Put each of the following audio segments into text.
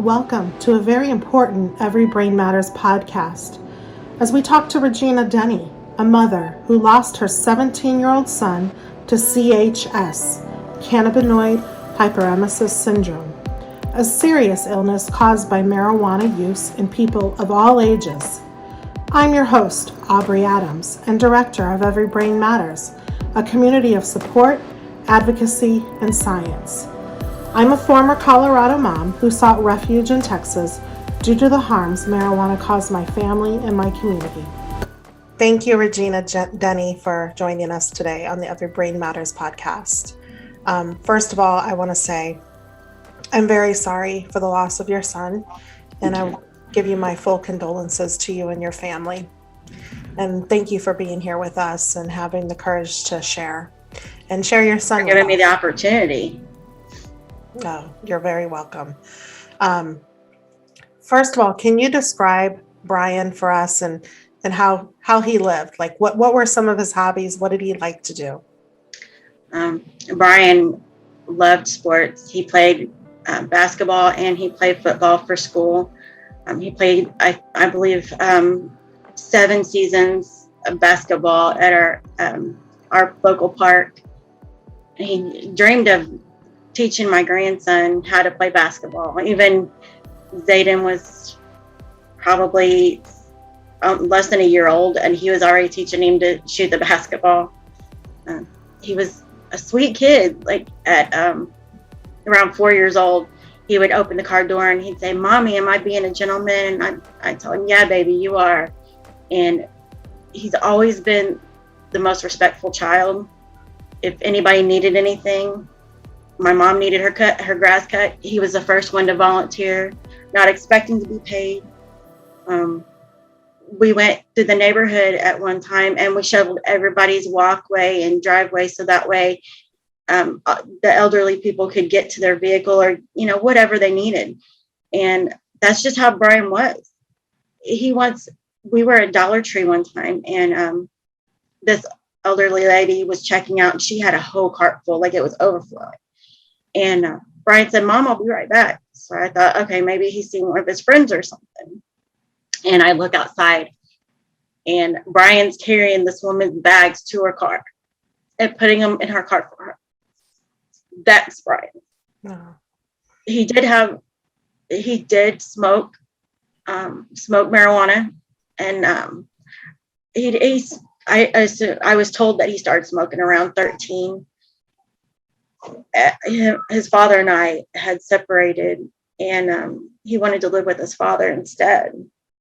welcome to a very important Every Brain Matters podcast as we talk to Regina Denny, a mother who lost her 17-year-old son to CHS, Cannabinoid Hyperemesis syndrome, a serious illness caused by marijuana use in people of all ages. I'm your host, Aubrey Adams, and director of Every Brain Matters, a community of support, advocacy, and science. I'm a former Colorado mom who sought refuge in Texas due to the harms marijuana caused my family and my community. Thank you, Regina Denny, for joining us today on the Every Brain Matters podcast. First of all, I want to say I'm very sorry for the loss of your son, and I give you my full condolences to you and your family. And thank you for being here with us and having the courage to share your son. For giving me the opportunity. Oh, you're very welcome. First of all, can you describe Brian for us and how he lived? Like what were some of his hobbies? What did he like to do? Brian loved sports. He played basketball and he played football for school. He played, I believe, 7 seasons of basketball at our local park. He dreamed of teaching my grandson how to play basketball. Even Zayden was probably less than a year old, and he was already teaching him to shoot the basketball. He was a sweet kid. Like at around 4 years old, he would open the car door and he'd say, "Mommy, am I being a gentleman?" And I'd tell him, "Yeah, baby, you are." And he's always been the most respectful child. If anybody needed anything, my mom needed her grass cut, he was the first one to volunteer, not expecting to be paid. We went through the neighborhood at one time and we shoveled everybody's walkway and driveway so that way the elderly people could get to their vehicle or, whatever they needed. And that's just how Brian was. We were at Dollar Tree one time and this elderly lady was checking out and she had a whole cart full, like it was overflowing. And Brian said, "Mom, I'll be right back." So I thought, okay, maybe he's seeing one of his friends or something. And I look outside and Brian's carrying this woman's bags to her car and putting them in her cart for her. That's Brian. No. He did smoke marijuana, and I was told that he started smoking around 13. His father and I had separated, and he wanted to live with his father instead,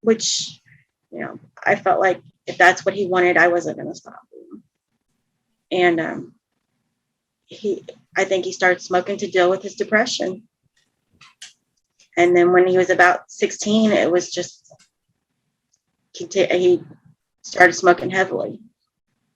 which, I felt like if that's what he wanted, I wasn't going to stop him. And I think he started smoking to deal with his depression. And then when he was about 16, it was just, he started smoking heavily.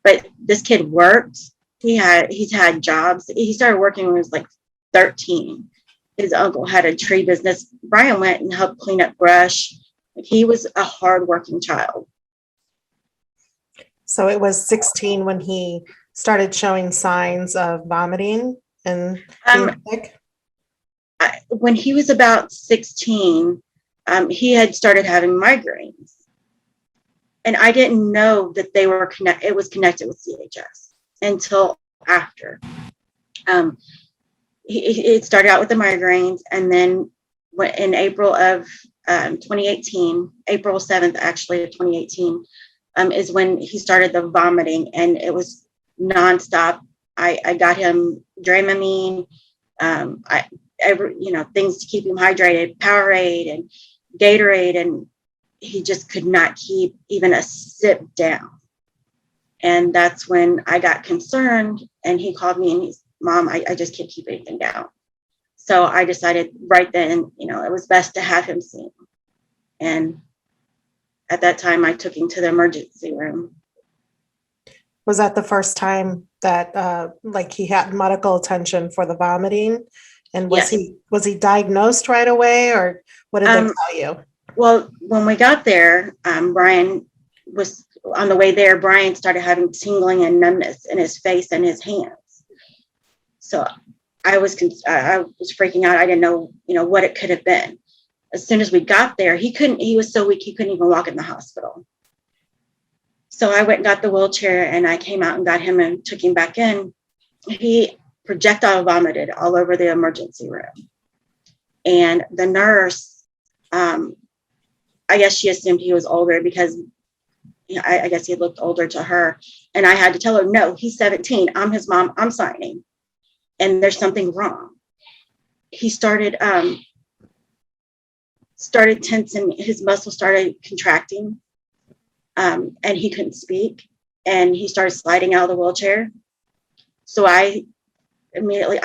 But this kid worked. He's had jobs. He started working when he was like 13. His uncle had a tree business. Brian went and helped clean up brush. He was a hardworking child. So it was 16 when he started showing signs of vomiting and being sick? When he was about 16, he had started having migraines. And I didn't know that it was connected with CHS until after. It started out with the migraines, and then in April of 2018, April 7th, actually, of 2018, is when he started the vomiting, and it was nonstop. I got him Dramamine, things to keep him hydrated, Powerade and Gatorade, and he just could not keep even a sip down. And that's when I got concerned, and he called me and he's, "Mom, I just can't keep anything down." So I decided right then, it was best to have him seen. And at that time, I took him to the emergency room. Was that the first time that he had medical attention for the vomiting? And was he diagnosed right away, or what did they tell you? Well, when we got there, Brian was on the way there. Brian started having tingling and numbness in his face and his hands. So I was freaking out. I didn't know, what it could have been. as soon as we got there, he was so weak, he couldn't even walk in the hospital. So I went and got the wheelchair, and I came out and got him and took him back in. He projectile vomited all over the emergency room. And the nurse, I guess she assumed he was older because I guess he looked older to her. And I had to tell her, no, he's 17. I'm his mom. I'm signing. And there's something wrong. He started tensing. His muscles started contracting. And he couldn't speak. And he started sliding out of the wheelchair. So I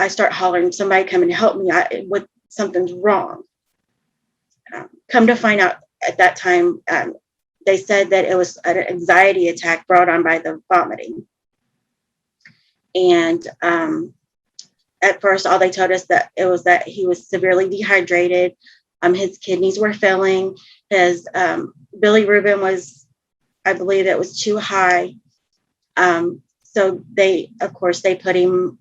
start hollering, somebody come and help me. Something's wrong. Come to find out at that time, they said that it was an anxiety attack brought on by the vomiting. And at first, all they told us that it was that he was severely dehydrated. His kidneys were failing. His bilirubin was, I believe it was too high. So they hooked him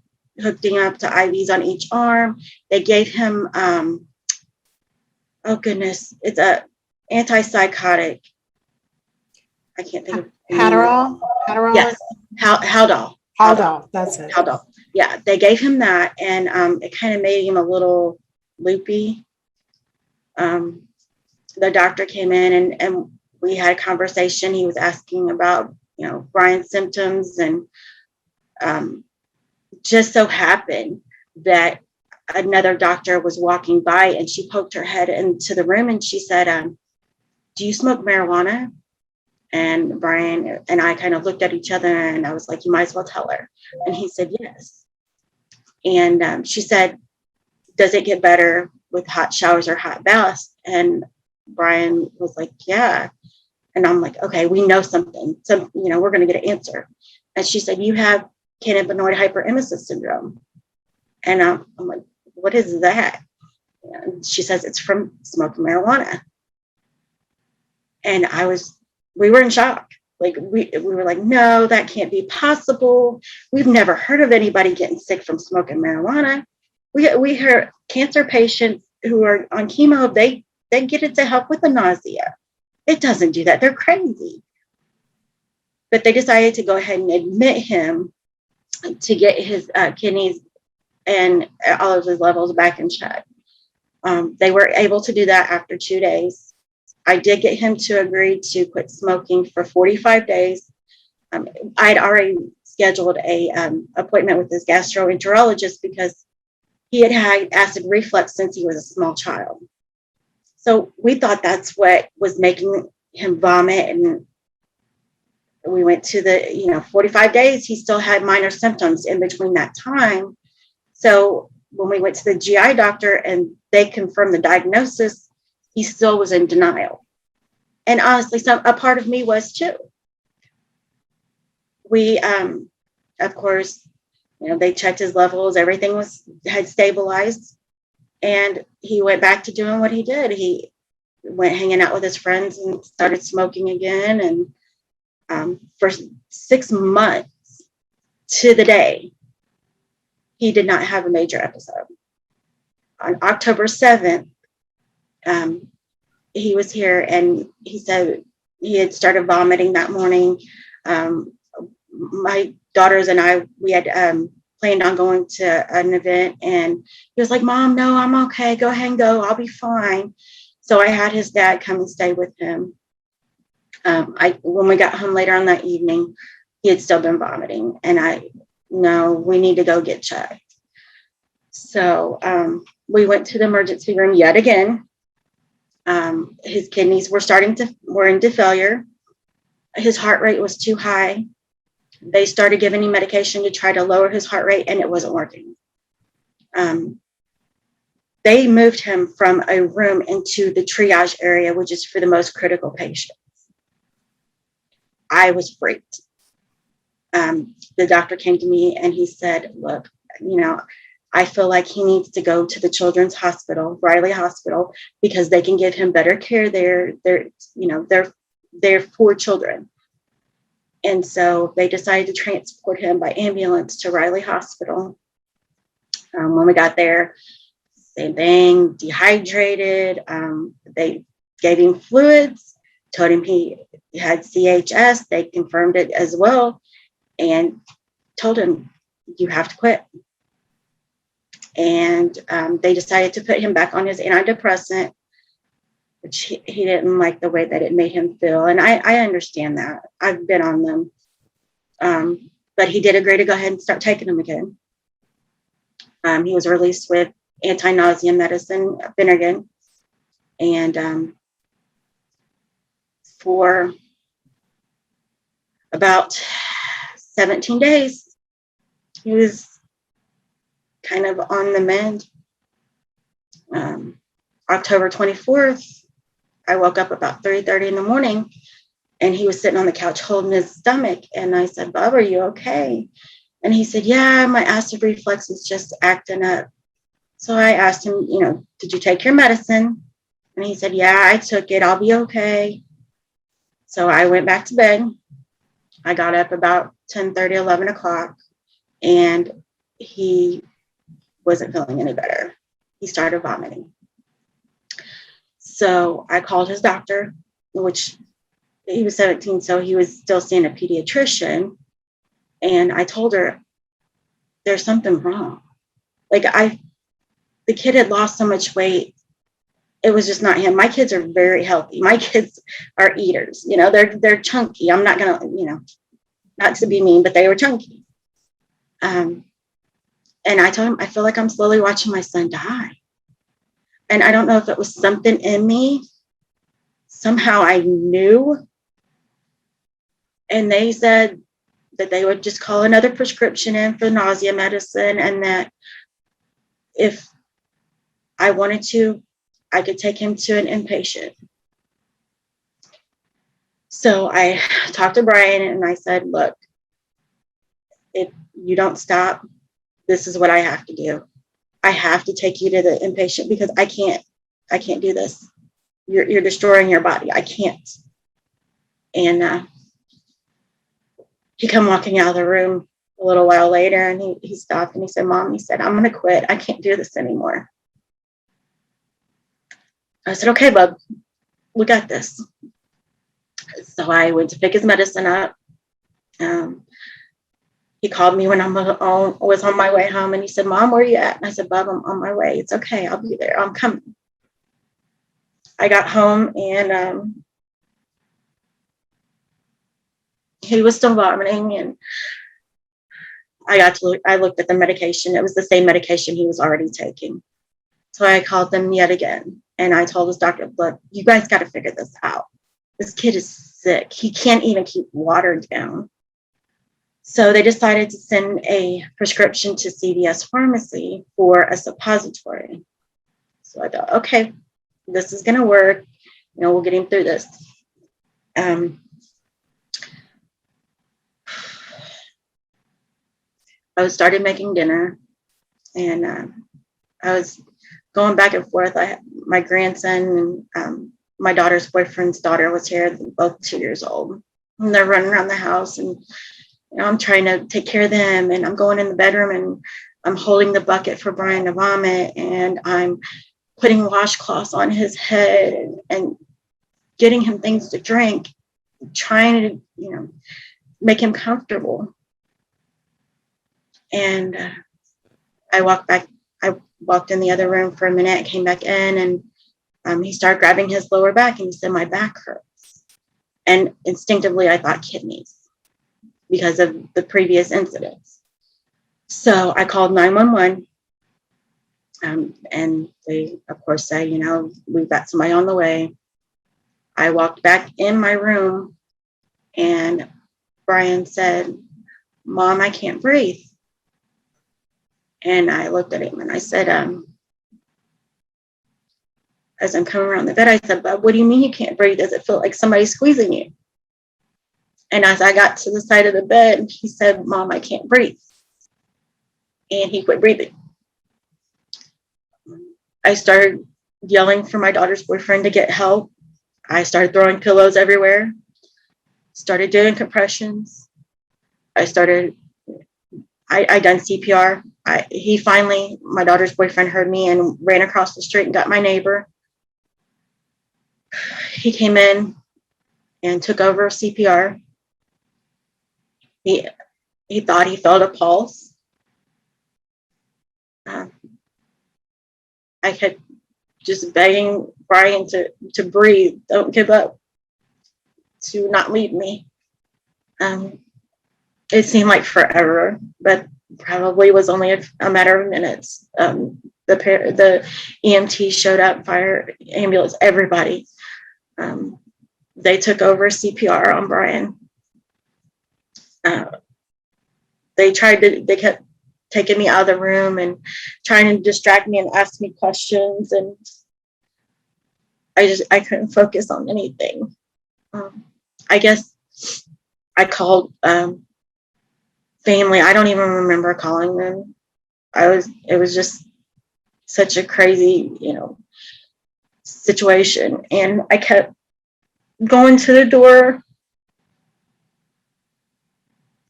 up to IVs on each arm. They gave him, it's a antipsychotic. I can't think of Adderall. Yes, Haldol. That's it. Haldol. Yeah, they gave him that, and it kind of made him a little loopy. The doctor came in and we had a conversation. He was asking about, Brian's symptoms, and just so happened that another doctor was walking by, and she poked her head into the room and she said, do you smoke marijuana? And Brian and I kind of looked at each other, and I was like, you might as well tell her. And he said, yes. And she said, does it get better with hot showers or hot baths? And Brian was like, yeah. And I'm like, okay, we know something. So, we're going to get an answer. And she said, you have cannabinoid hyperemesis syndrome. And I'm like, what is that? And she says, it's from smoking marijuana. And we were in shock. Like we were like, no, that can't be possible. We've never heard of anybody getting sick from smoking marijuana. We heard cancer patients who are on chemo, they get it to help with the nausea. It doesn't do that. They're crazy. But they decided to go ahead and admit him to get his kidneys and all of his levels back in check. They were able to do that after 2 days. I did get him to agree to quit smoking for 45 days. I'd already scheduled a appointment with his gastroenterologist because he had had acid reflux since he was a small child. So we thought that's what was making him vomit. And we went to the, 45 days, he still had minor symptoms in between that time. So when we went to the GI doctor and they confirmed the diagnosis, he still was in denial. And honestly, a part of me was too. We, of course, they checked his levels, everything had stabilized, and he went back to doing what he did. He went hanging out with his friends and started smoking again. And for 6 months to the day, he did not have a major episode. On October 7th, he was here and he said he had started vomiting that morning. My daughters and I, we had planned on going to an event, and he was like, Mom, no, I'm okay. Go ahead and go. I'll be fine. So I had his dad come and stay with him. When we got home later on that evening, he had still been vomiting, and we need to go get checked. So we went to the emergency room yet again. His kidneys were into failure. His heart rate was too high. They started giving him medication to try to lower his heart rate, and it wasn't working. They moved him from a room into the triage area, which is for the most critical patients. I was freaked. The doctor came to me and he said, look, I feel like he needs to go to the Children's Hospital, Riley Hospital, because they can give him better care there. They're for children. And so they decided to transport him by ambulance to Riley Hospital. When we got there, Same thing, dehydrated. They gave him fluids, told him he had CHS. They confirmed it as well and told him, you have to quit. And they decided to put him back on his antidepressant, which he didn't like the way that it made him feel. And I understand that. I've been on them. But he did agree to go ahead and start taking them again. He was released with anti-nausea medicine, Phenergan. And for about 17 days, he was kind of on the mend. October 24th, I woke up about 3:30 in the morning, and he was sitting on the couch holding his stomach. And I said, Bob, are you okay? And he said, yeah, my acid reflux is just acting up. So I asked him, did you take your medicine? And he said, yeah, I took it. I'll be okay. So I went back to bed. I got up about 10:30, 11 o'clock, and he wasn't feeling any better. He started vomiting. So I called his doctor, which he was 17, so he was still seeing a pediatrician. And I told her, there's something wrong. The kid had lost so much weight. It was just not him. My kids are very healthy. My kids are eaters. They're chunky. I'm not going to, not to be mean, but they were chunky. And I told him, I feel like I'm slowly watching my son die. And I don't know if it was something in me. Somehow I knew. And they said that they would just call another prescription in for nausea medicine, and that if I wanted to, I could take him to an inpatient. So I talked to Brian and I said, look, if you don't stop, this is what I have to do. I have to take you to the inpatient because I can't do this. You're destroying your body. I can't. And he come walking out of the room a little while later, and he stopped and he said, Mom, he said, I'm going to quit. I can't do this anymore. I said, okay, bub, we got this. So I went to pick his medicine up. He called me when I was on my way home, and he said, Mom, where are you at? And I said, Bub, I'm on my way. It's okay. I'll be there. I'm coming. I got home, and he was still vomiting, and I looked at the medication. It was the same medication he was already taking. So I called them yet again, and I told his doctor, look, you guys got to figure this out. This kid is sick. He can't even keep water down. So they decided to send a prescription to CVS Pharmacy for a suppository. So I thought, okay, this is going to work. We'll get him through this. I started making dinner, and I was going back and forth. My grandson and my daughter's boyfriend's daughter was here, both 2 years old. And they're running around the house, and I'm trying to take care of them, and I'm going in the bedroom, and I'm holding the bucket for Brian to vomit, and I'm putting washcloths on his head and getting him things to drink, trying to, make him comfortable. And I walked in the other room for a minute, came back in, and he started grabbing his lower back, and he said, my back hurts. And instinctively, I thought kidneys because of the previous incidents. So I called 911, and they, of course, say, we've got somebody on the way. I walked back in my room, and Brian said, Mom, I can't breathe. And I looked at him and I said, as I'm coming around the bed, I said, Bob, what do you mean you can't breathe? Does it feel like somebody's squeezing you? And as I got to the side of the bed, he said, Mom, I can't breathe. And he quit breathing. I started yelling for my daughter's boyfriend to get help. I started throwing pillows everywhere, started doing compressions. I started I done CPR. He finally, my daughter's boyfriend heard me and ran across the street and got my neighbor. He came in and took over CPR. He thought he felt a pulse. I kept just begging Brian to breathe, don't give up, to not leave me. It seemed like forever, but probably was only a matter of minutes. The EMT showed up, fire, ambulance, everybody. They took over CPR on Brian. They kept taking me out of the room and trying to distract me and ask me questions, and I couldn't focus on anything. I guess I called family. I don't even remember calling them. It was just such a crazy, situation. And I kept going to the door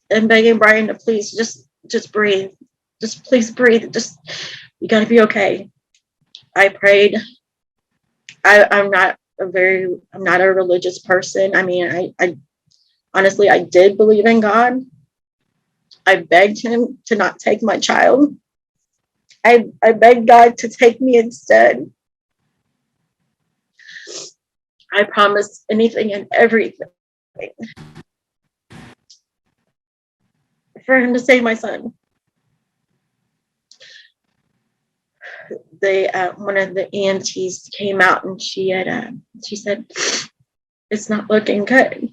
and begging Brian to please just breathe. Just please breathe. Just, you gotta be okay. I prayed. I'm not a religious person. I mean, I honestly, I did believe in God. I begged him to not take my child. I begged God to take me instead. I promised anything and everything for him to save my son. One of the EMTs came out and she said, it's not looking good.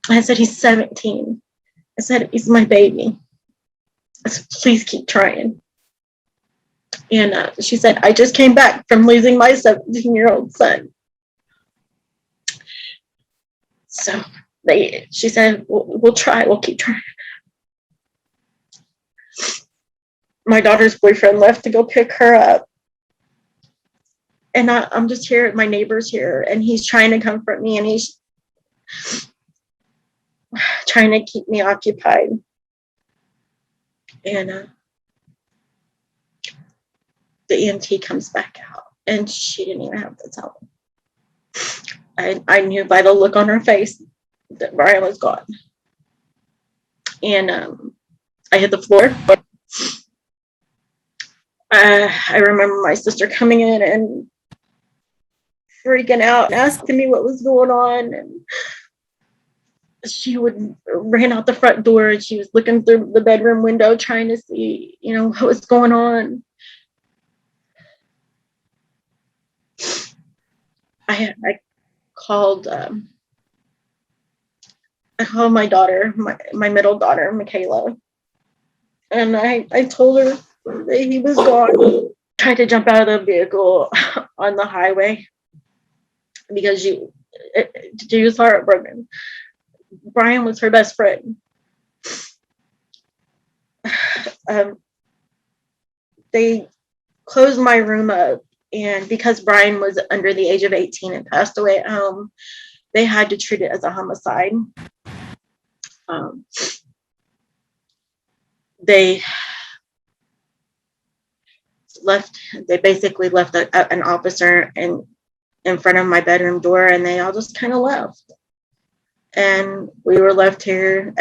I said, he's 17. I said, he's my baby. I said, please keep trying. And she said, I just came back from losing my 17-year-old son. So she said, we'll try. We'll keep trying. My daughter's boyfriend left to go pick her up. And I'm just here. My neighbor's here, and he's trying to comfort me, and he's trying to keep me occupied. And the EMT comes back out, and she didn't even have to tell me. I knew by the look on her face that Brian was gone. And I hit the floor. I remember my sister coming in and freaking out and asking me what was going on. And she ran out the front door, and she was looking through the bedroom window trying to see, what was going on. I called my daughter, my middle daughter, Michaela, and I told her that he was gone. Tried to jump out of the vehicle on the highway because she was heartbroken. Brian was her best friend. They closed my room up, and because Brian was under the age of 18 and passed away at home, they had to treat it as a homicide. They basically left an officer in front of my bedroom door, and they all just kind of left. And we were left here.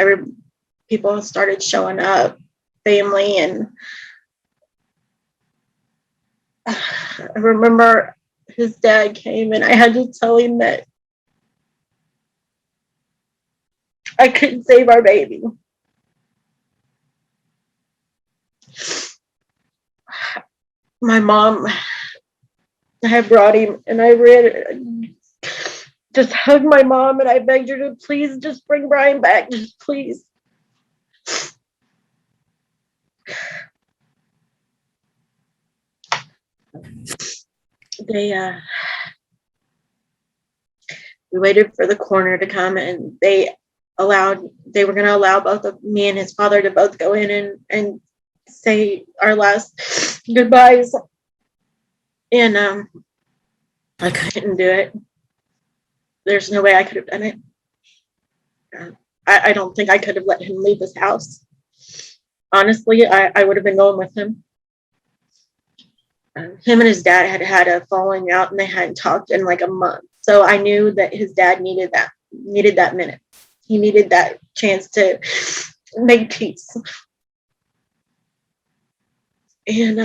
People started showing up, family, and I remember his dad came, and I had to tell him that I couldn't save our baby. My mom had brought him, and I just hugged my mom, and I begged her to please just bring Brian back, just please. We waited for the coroner to come, and they were going to allow both of me and his father to both go in and say our last goodbyes. And I couldn't do it. There's no way I could have done it. I don't think I could have let him leave his house. honestly, I would have been going with him. Him and his dad had a falling out, and they hadn't talked in like a month. So I knew that his dad needed that minute. He needed that chance to make peace. And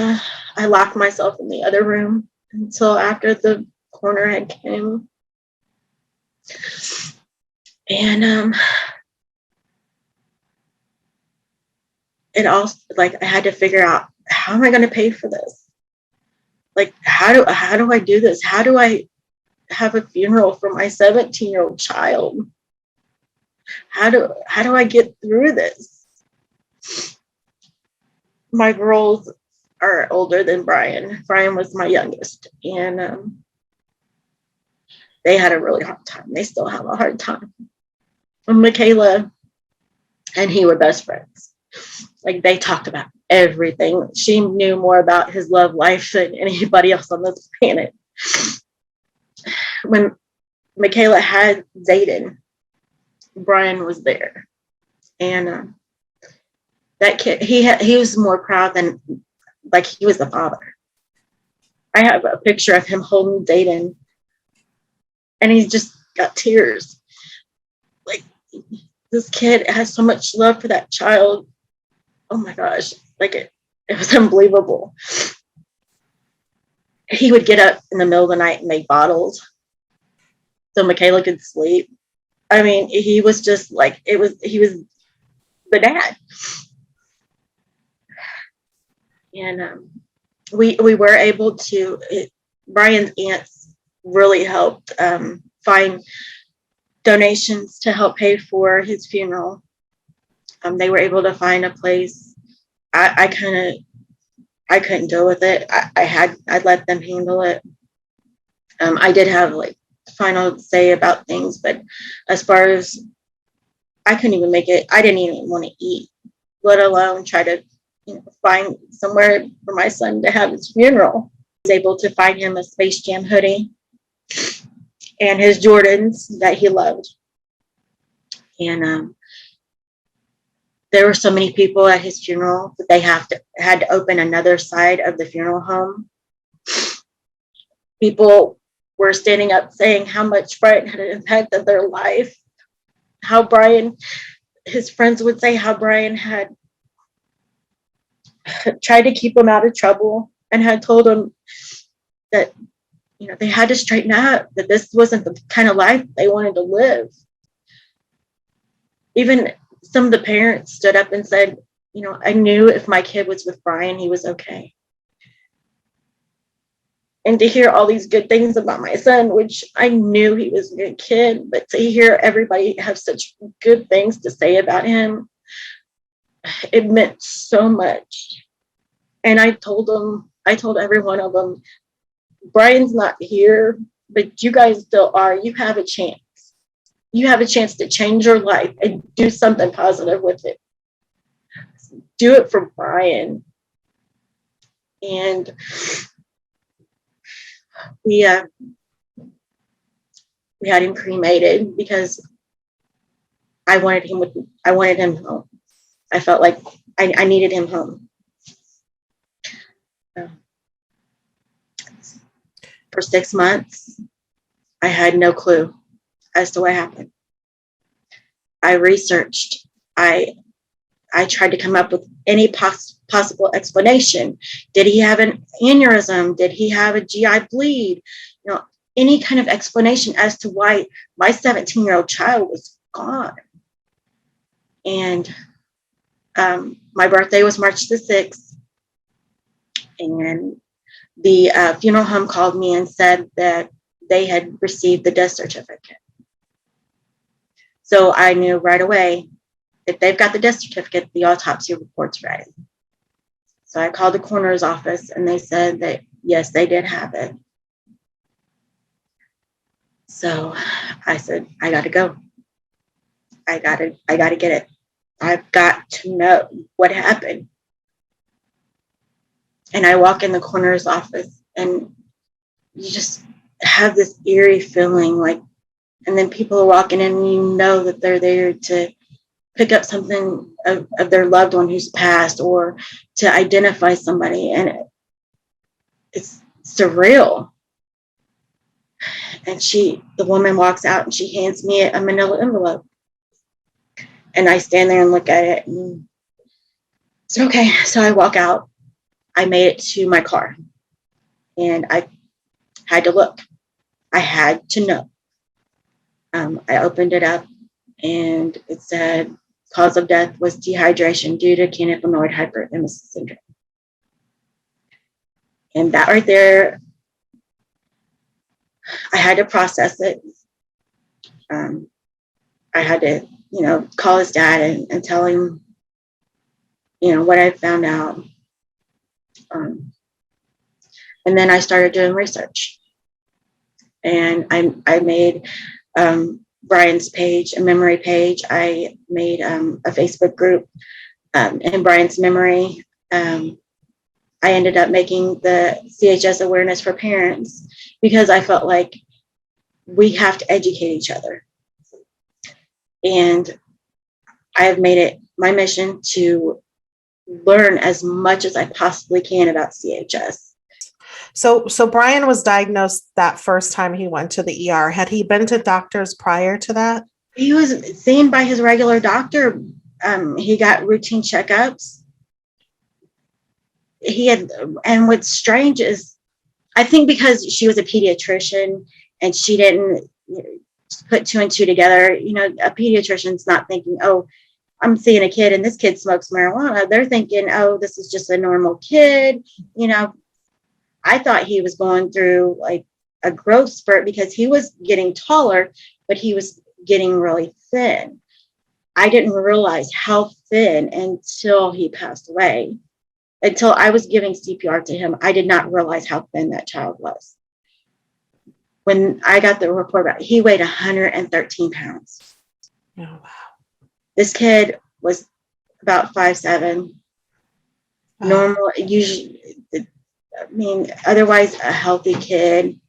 I locked myself in the other room until after the coroner had came. And it also, like, I had to figure out, how am I going to pay for this? Like, how do I do this? How do I have a funeral for my 17-year-old child? How do I get through this? My girls are older than Brian. Brian was my youngest, and they had a really hard time. They still have a hard time. And Michaela and he were best friends. Like, they talked about everything. She knew more about his love life than anybody else on this planet. When Michaela had Zayden, Brian was there, and that kid, he was more proud than, like, he was the father. I have a picture of him holding Zayden, and he's just got tears. Like, this kid has so much love for that child. Oh my gosh, like, it was unbelievable. He would get up in the middle of the night and make bottles so Michaela could sleep. I mean, he was just like, he was the dad. And we were able to, Brian's aunts really helped find donations to help pay for his funeral. They were able to find a place. I couldn't deal with it. I'd let them handle it. I did have like final say about things, but as far as, I couldn't even make it. I didn't even want to eat, let alone try to, find somewhere for my son to have his funeral. I was able to find him a Space Jam hoodie and his Jordans that he loved. And there were so many people at his funeral that they had to open another side of the funeral home. People were standing up saying how much Brian had impacted their life. How Brian, his friends would say how Brian had tried to keep him out of trouble and had told him that, they had to straighten out, that this wasn't the kind of life they wanted to live. Even some of the parents stood up and said, I knew if my kid was with Brian, he was okay. And to hear all these good things about my son, which I knew he was a good kid, but to hear everybody have such good things to say about him, it meant so much. And I told every one of them, Brian's not here, but you guys still are. You have a chance. You have a chance to change your life and do something positive with it. Do it for Brian. And we had him cremated because I wanted him home. I felt like I needed him home. For 6 months, I had no clue as to what happened. I researched. I tried to come up with any possible explanation. Did he have an aneurysm? Did he have a GI bleed? Any kind of explanation as to why my 17-year-old child was gone. And my birthday was March the 6th. And the funeral home called me and said that they had received the death certificate. So I knew right away, if they've got the death certificate, the autopsy report's ready. So I called the coroner's office and they said that, yes, they did have it. So I said, I got to go. I got to get it. I've got to know what happened. And I walk in the coroner's office and you just have this eerie feeling, like, and then people are walking in and that they're there to pick up something of their loved one who's passed, or to identify somebody. And it's surreal. And the woman walks out and she hands me a manila envelope. And I stand there and look at it, and it's okay. So I walk out. I made it to my car, and I had to look. I had to know. I opened it up, and it said cause of death was dehydration due to cannabinoid hyperemesis syndrome. And that right there, I had to process it. I had to, call his dad and tell him, what I found out. And then I started doing research. And I made Brian's page, a memory page. I made a Facebook group in Brian's memory. I ended up making the CHS awareness for parents because I felt like we have to educate each other. And I have made it my mission to learn as much as I possibly can about CHS. So Brian was diagnosed that first time he went to the ER. Had he been to doctors prior to that? He was seen by his regular doctor. He got routine checkups. And what's strange is, I think because she was a pediatrician and she didn't put two and two together, a pediatrician's not thinking, oh, I'm seeing a kid and this kid smokes marijuana. They're thinking, oh, this is just a normal kid. I thought he was going through like a growth spurt because he was getting taller, but he was getting really thin. I didn't realize how thin until he passed away. Until I was giving CPR to him, I did not realize how thin that child was. When I got the report back, he weighed 113 pounds. Oh, wow. This kid was about 5'7". Wow. Normal, usually, otherwise a healthy kid.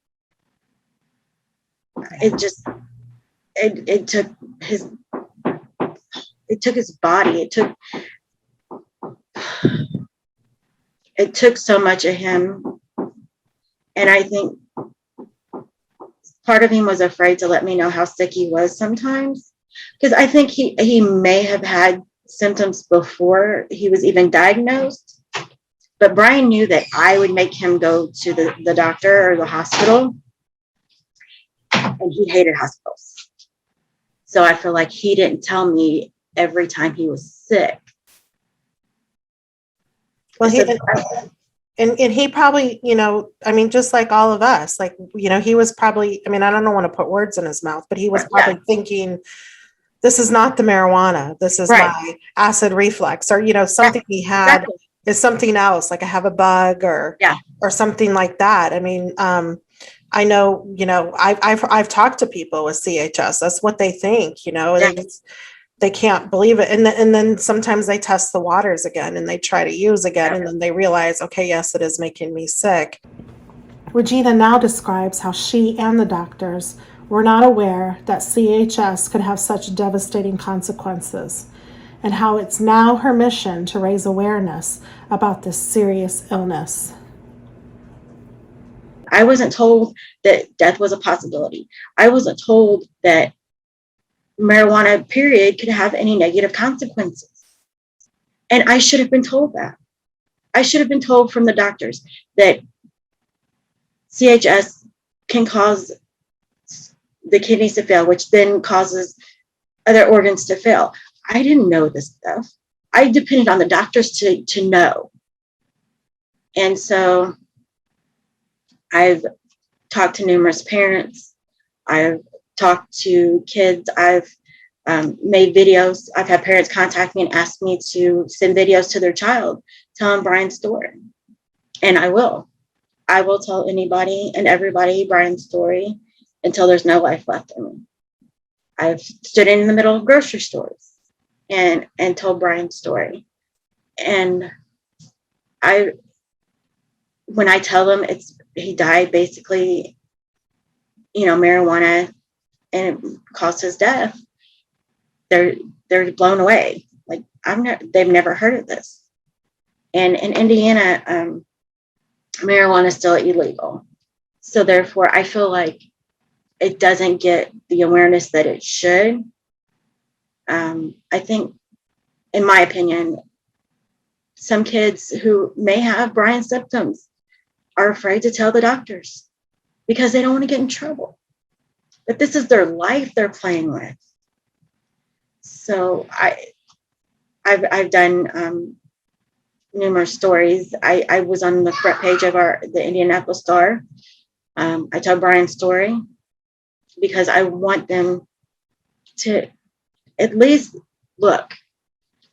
It took his body. It took so much of him. And I think part of him was afraid to let me know how sick he was sometimes. Because I think he may have had symptoms before he was even diagnosed. But Brian knew that I would make him go to the doctor or the hospital. And he hated hospitals. So I feel like he didn't tell me every time he was sick. Well, and he probably, just like all of us, like, he was probably, I don't want to put words in his mouth, but he was probably thinking, this is not the marijuana. This is my acid reflux, or, something he had is something else. Like I have a bug or something like that. I know, I've talked to people with CHS. That's what they think, they can't believe it. And then sometimes they test the waters again and they try to use again. And then they realize, okay, yes, it is making me sick. Regina now describes how she and the doctors were not aware that CHS could have such devastating consequences, and how it's now her mission to raise awareness about this serious illness. I wasn't told that death was a possibility. I wasn't told that marijuana, period, could have any negative consequences. And I should have been told that. I should have been told from the doctors that CHS can cause the kidneys to fail, which then causes other organs to fail. I didn't know this stuff. I depended on the doctors to know. And so I've talked to numerous parents. I've talked to kids. I've made videos. I've had parents contact me and ask me to send videos to their child, telling Brian's story. And I will. I will tell anybody and everybody Brian's story until there's no life left in me. I've stood in the middle of grocery stores and told Brian's story. And when I tell them he died basically, marijuana, and it caused his death, they're blown away. Like they've never heard of this. And in Indiana, marijuana is still illegal. So therefore, I feel like it doesn't get the awareness that it should. I think, in my opinion, some kids who may have Brian symptoms are afraid to tell the doctors because they don't want to get in trouble. But this is their life they're playing with. So I've done numerous stories. I was on the front page of the Indianapolis Star. I tell Brian's story because I want them to at least look.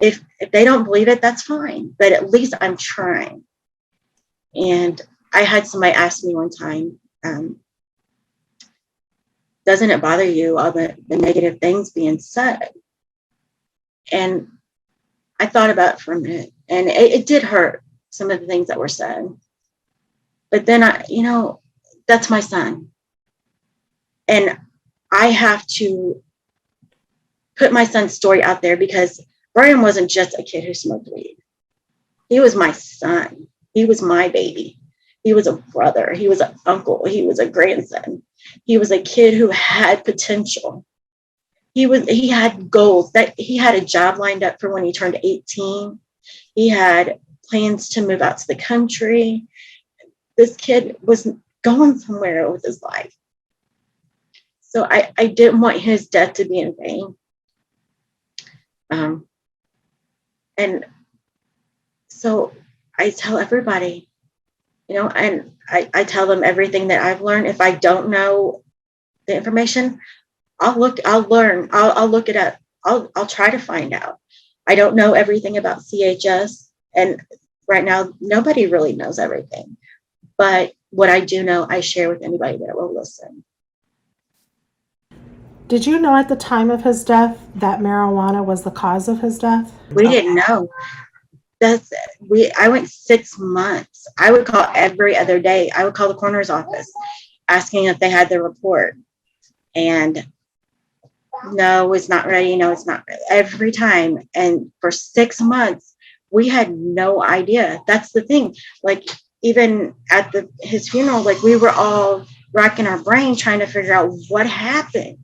If they don't believe it, that's fine. But at least I'm trying. And I had somebody ask me one time, doesn't it bother you all the negative things being said? And I thought about it for a minute, and it did hurt, some of the things that were said. But then that's my son. And I have to put my son's story out there because Brian wasn't just a kid who smoked weed. He was my son. He was my baby. He was a brother. He was an uncle. He was a grandson. He was a kid who had potential. He had goals. That he had a job lined up for when he turned 18. He had plans to move out to the country. This kid was going somewhere with his life. So I didn't want his death to be in vain. And so I tell everybody, and I tell them everything that I've learned. If I don't know the information, I'll learn. I'll look it up. I'll try to find out. I don't know everything about CHS, and right now nobody really knows everything. But what I do know, I share with anybody that will listen. Did you know at the time of his death that marijuana was the cause of his death? We didn't know. I went 6 months. I would call every other day. I would call the coroner's office asking if they had the report. And no, it's not ready. No, it's not ready. Every time. And for 6 months, we had no idea. That's the thing. Like, even at his funeral, like, we were all racking our brain trying to figure out what happened.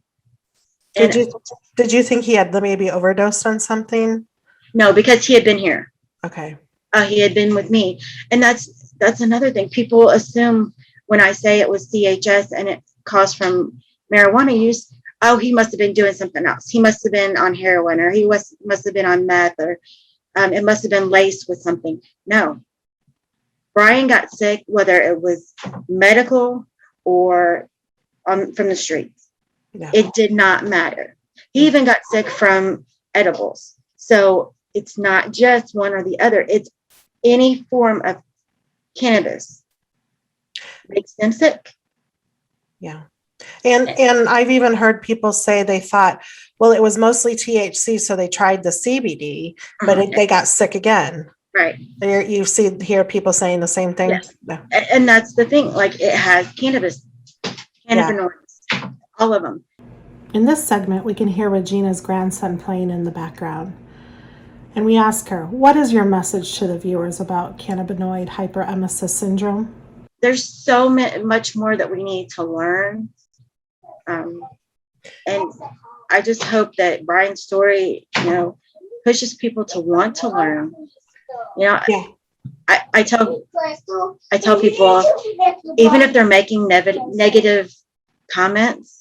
Did you think he had maybe overdosed on something? No, because he had been here. Okay. He had been with me. And that's another thing. People assume when I say it was CHS and it caused from marijuana use, oh, he must have been doing something else. He must have been on heroin, or he must have been on meth, or it must have been laced with something. No. Brian got sick, whether it was medical or from the streets. Yeah. It did not matter. He even got sick from edibles. So it's not just one or the other. It's any form of cannabis makes them sick. Yeah. And I've even heard people say they thought, well, it was mostly THC, so they tried the CBD, but they got sick again. Right. You hear people saying the same thing. Yes. Yeah. And that's the thing. Like, it has cannabinoids, all of them. In this segment, we can hear Regina's grandson playing in the background. And we ask her, what is your message to the viewers about cannabinoid hyperemesis syndrome? There's so much more that we need to learn. And I just hope that Brian's story, pushes people to want to learn. Yeah. I tell people, even if they're making negative comments,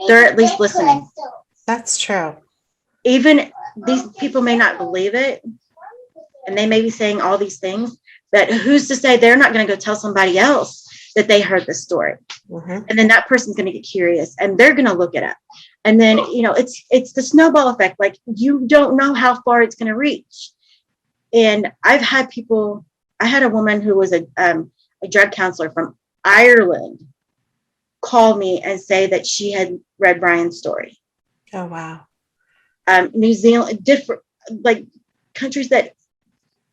they're at least listening. That's true. Even these people may not believe it, and they may be saying all these things, but who's to say they're not going to go tell somebody else that they heard the story? Mm-hmm. And then that person's going to get curious, and they're going to look it up. And then, it's the snowball effect. Like, you don't know how far it's going to reach. And I had a woman who was a drug counselor from Ireland call me and say that she had read Brian's story. Oh, wow. New Zealand, different, like, countries that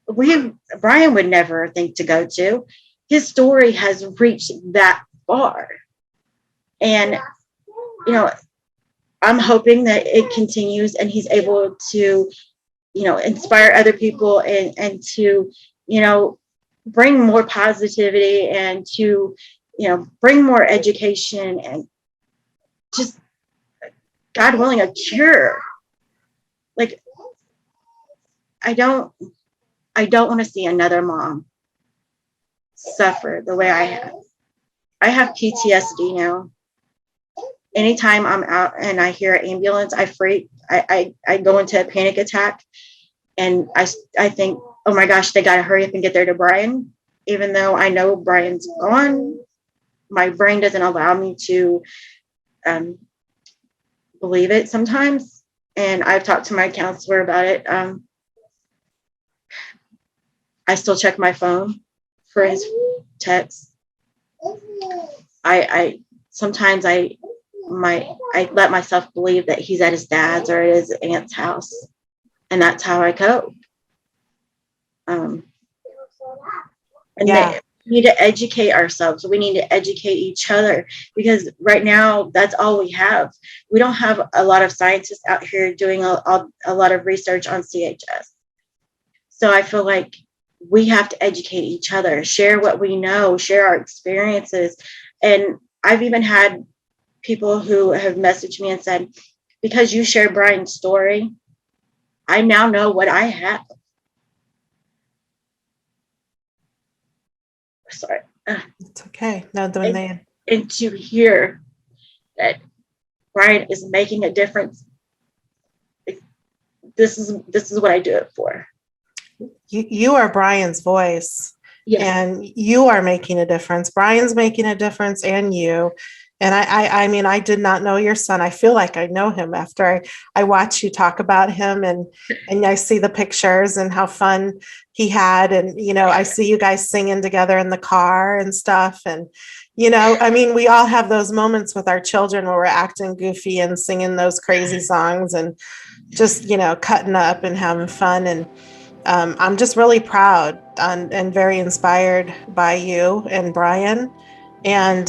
Brian would never think to go to. His story has reached that far. And, I'm hoping that it continues and he's able to, inspire other people and to, bring more positivity and to, bring more education and just, God willing, a cure. Like, I don't want to see another mom suffer the way I have. I have PTSD now. Anytime I'm out and I hear an ambulance, I freak. I go into a panic attack, and I think, oh my gosh, they got to hurry up and get there to Brian. Even though I know Brian's gone, my brain doesn't allow me to believe it sometimes. And I've talked to my counselor about it. I still check my phone for his texts. I sometimes I let myself believe that he's at his dad's or at his aunt's house, and that's how I cope. And we need to educate ourselves. We need to educate each other, because right now that's all we have. We don't have a lot of scientists out here doing a lot of research on CHS. So I feel like we have to educate each other, share what we know, share our experiences. And I've even had people who have messaged me and said, because you shared Brian's story, I now know what I have. Sorry. It's okay. No, and to hear that Brian is making a difference, this is what I do it for. You are Brian's voice. Yes. And you are making a difference. Brian's making a difference, and you. And I mean, I did not know your son. I feel like I know him after I watch you talk about him, and I see the pictures and how fun he had. And, I see you guys singing together in the car and stuff. And, I mean, we all have those moments with our children where we're acting goofy and singing those crazy songs and just, cutting up and having fun. And I'm just really proud and very inspired by you and Brian, and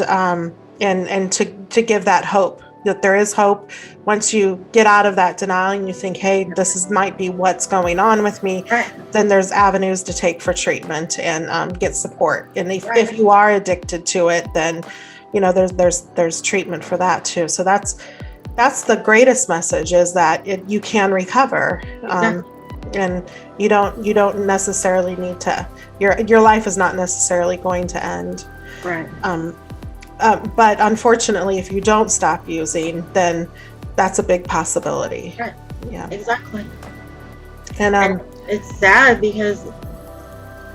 to give that hope, that there is hope once you get out of that denial and you think, hey, might be what's going on with me. Right. Then there's avenues to take for treatment and get support. And if you are addicted to it, then there's treatment for that too. So that's the greatest message, is that you can recover. And you don't necessarily need to, your life is not necessarily going to end. Right. But unfortunately, if you don't stop using, then that's a big possibility. Right. Yeah. Exactly. And it's sad because,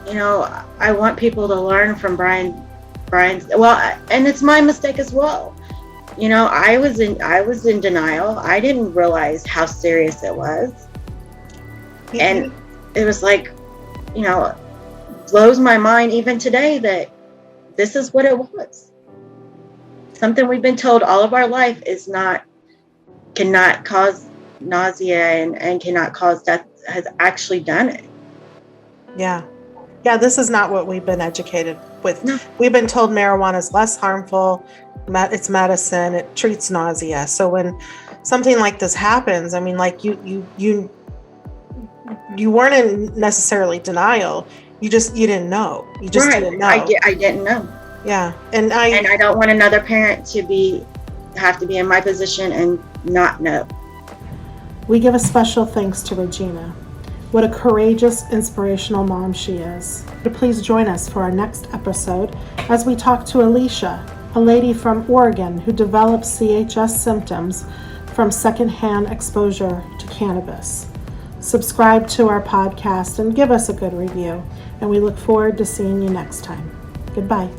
I want people to learn from Brian's, and it's my mistake as well. I was in denial. I didn't realize how serious it was. And it was like, blows my mind even today that this is what it was. Something we've been told all of our life cannot cause nausea and cannot cause death, has actually done it. Yeah. This is not what we've been educated with. No. We've been told marijuana is less harmful. It's medicine. It treats nausea. So when something like this happens, I mean, like you weren't in necessarily denial. You didn't know. You just didn't know. I didn't know. Yeah. And I don't want another parent to have to be in my position and not know. We give a special thanks to Regina. What a courageous, inspirational mom she is. Please join us for our next episode as we talk to Alicia, a lady from Oregon who developed CHS symptoms from secondhand exposure to cannabis. Subscribe to our podcast and give us a good review, and we look forward to seeing you next time. Goodbye.